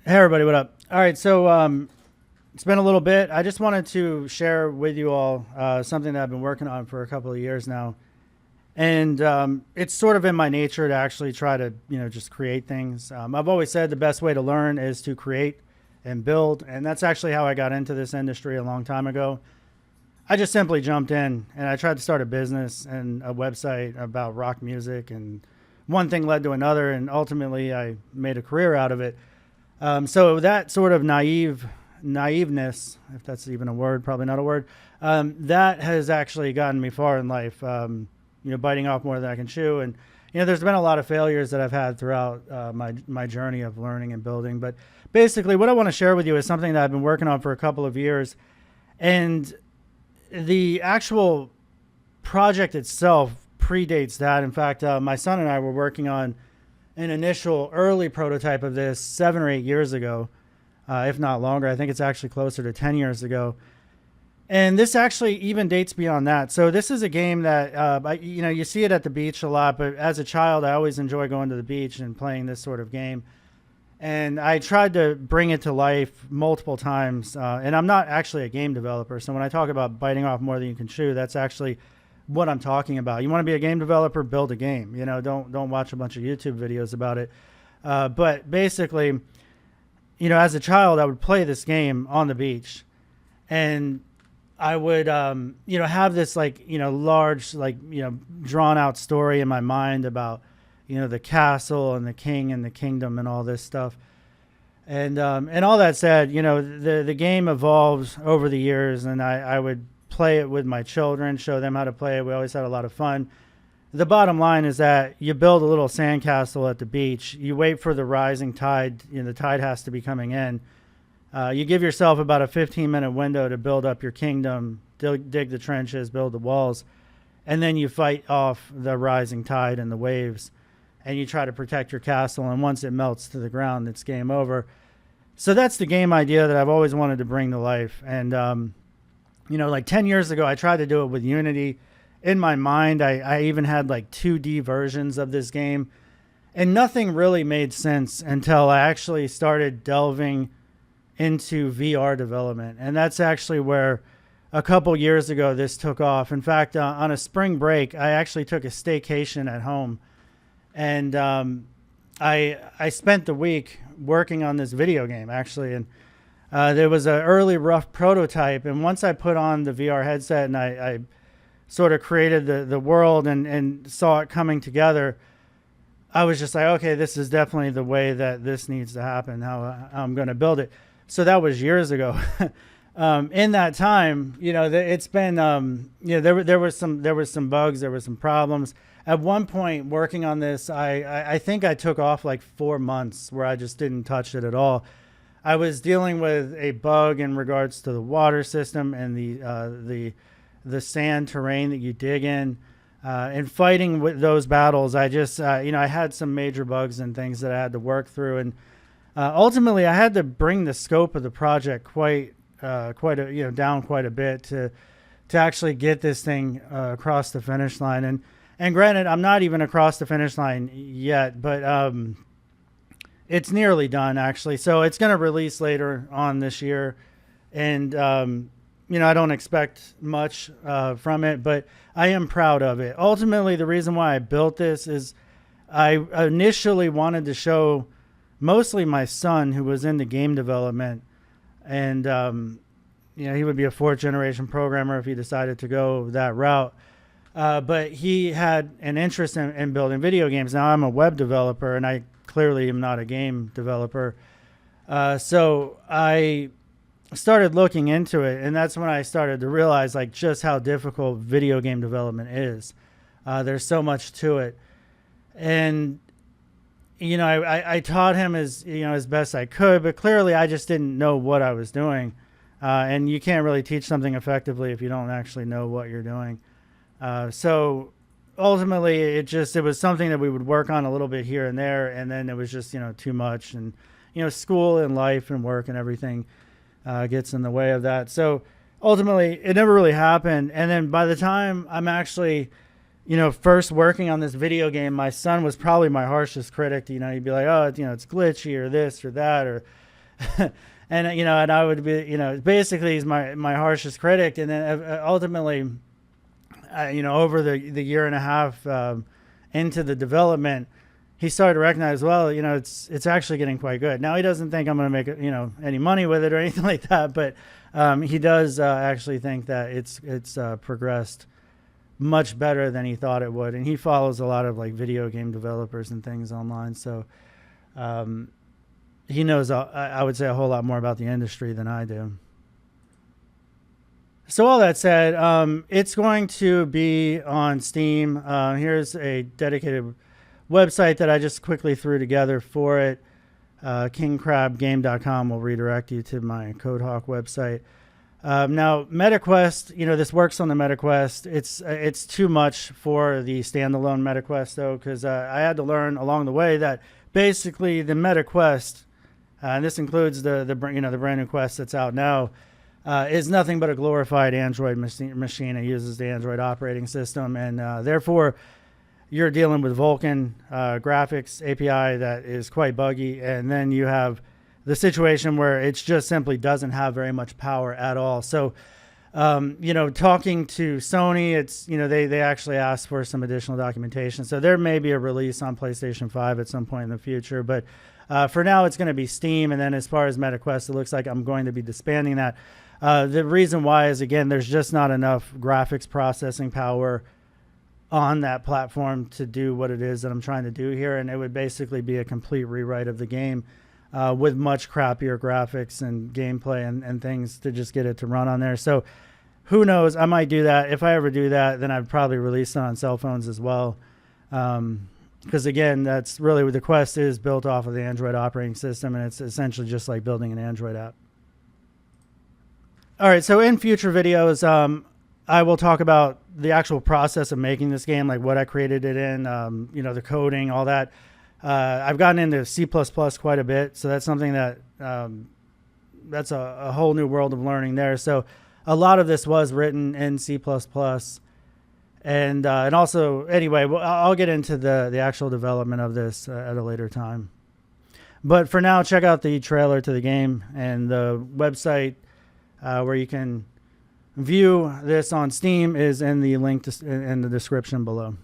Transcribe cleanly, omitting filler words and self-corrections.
Hey everybody, what up? All right, so it's been a little bit. I just wanted to share with you all something that I've been working on for a couple of years now, and it's sort of in my nature to actually try to just create things. I've always said the best way to learn is to create and build, and that's actually how I got into this industry a long time ago. I just simply jumped in and I tried to start a business and a website about rock music, and one thing led to another, and ultimately I made a career out of it. So that sort of naiveness, if that's even a word, probably not a word, that has actually gotten me far in life. Biting off more than I can chew, and there's been a lot of failures that I've had throughout my journey of learning and building. But basically, what I want to share with you is something that I've been working on for a couple of years, and the actual project itself predates that. In fact, my son and I were working on an initial early prototype of this 7 or 8 years ago, if not longer. I think it's actually closer to 10 years ago. And this actually even dates beyond that. So this is a game that, you see it at the beach a lot, but as a child, I always enjoy going to the beach and playing this sort of game. And I tried to bring it to life multiple times. And I'm not actually a game developer. So when I talk about biting off more than you can chew, that's actually what I'm talking about. You want to be a game developer, build a game. Don't watch a bunch of YouTube videos about it. But basically, as a child, I would play this game on the beach, and I would, have this large, drawn out story in my mind about, the castle and the king and the kingdom and all this stuff. And all that said, the game evolves over the years, and I would play it with my children, show them how to play it. We always had a lot of fun. The bottom line is that you build a little sandcastle at the beach. You wait for the rising tide. The tide has to be coming in. You give yourself about a 15-minute window to build up your kingdom, dig the trenches, build the walls, and then you fight off the rising tide and the waves, and you try to protect your castle. And once it melts to the ground, it's game over. So that's the game idea that I've always wanted to bring to life. And like 10 years ago, I tried to do it with Unity. In my mind, I even had like 2D versions of this game, and nothing really made sense until I actually started delving into VR development. And that's actually where a couple years ago this took off. In fact, on a spring break, I actually took a staycation at home, and I spent the week working on this video game actually. And there was an early rough prototype, and once I put on the VR headset and I sort of created the world and saw it coming together, I was just like, okay, this is definitely the way that this needs to happen, how I'm going to build it. So that was years ago. In that time, it's been, there was some bugs, there were some problems. At one point working on this, I think I took off like 4 months where I just didn't touch it at all. I was dealing with a bug in regards to the water system and the sand terrain that you dig in, and fighting with those battles. I just I had some major bugs and things that I had to work through, and ultimately I had to bring the scope of the project down quite a bit to actually get this thing across the finish line. And granted, I'm not even across the finish line yet, but it's nearly done actually. So it's going to release later on this year, and I don't expect much from it, but I am proud of it. Ultimately, the reason why I built this is I initially wanted to show mostly my son, who was into game development, and he would be a fourth generation programmer if he decided to go that route. But he had an interest in building video games. Now I'm a web developer, and I clearly am not a game developer. So I started looking into it, and that's when I started to realize just how difficult video game development is. There's so much to it. And I taught him as best I could, but clearly I just didn't know what I was doing. And you can't really teach something effectively if you don't actually know what you're doing. So ultimately it was something that we would work on a little bit here and there, and then it was just too much, and school and life and work and everything gets in the way of that. So ultimately it never really happened. And then by the time I'm actually first working on this video game, my son was probably my harshest critic. He'd be like, oh, it's glitchy or this or that, or And and I would be, basically he's my harshest critic. And then ultimately, over the year and a half into the development, he started to recognize, well, it's actually getting quite good. Now he doesn't think I'm going to make any money with it or anything like that, but he does actually think that it's progressed much better than he thought it would. And he follows a lot of like video game developers and things online, so he knows, I would say, a whole lot more about the industry than I do. So all that said, it's going to be on Steam. Here's a dedicated website that I just quickly threw together for it. KingCrabGame.com will redirect you to my CodeHawk website. Now, MetaQuest, this works on the MetaQuest. It's too much for the standalone MetaQuest, though, because I had to learn along the way that basically the MetaQuest, and this includes the brand new Quest that's out now, is nothing but a glorified Android machine. It uses the Android operating system, and therefore you're dealing with Vulkan graphics API that is quite buggy, and then you have the situation where it just simply doesn't have very much power at all. So, talking to Sony, it's they actually asked for some additional documentation, so there may be a release on PlayStation 5 at some point in the future, but for now it's going to be Steam. And then as far as MetaQuest, it looks like I'm going to be disbanding that. The reason why is, again, there's just not enough graphics processing power on that platform to do what it is that I'm trying to do here. And it would basically be a complete rewrite of the game with much crappier graphics and gameplay and things to just get it to run on there. So who knows? I might do that. If I ever do that, then I'd probably release it on cell phones as well. Because again, that's really what the Quest is, built off of the Android operating system. And it's essentially just like building an Android app. All right, so in future videos, I will talk about the actual process of making this game, like what I created it in, the coding, all that. I've gotten into C++ quite a bit, so that's something that that's a whole new world of learning there. So a lot of this was written in C++, and also, anyway, I'll get into the actual development of this at a later time. But for now, check out the trailer to the game, and the website where you can view this on Steam is in the link in the description below.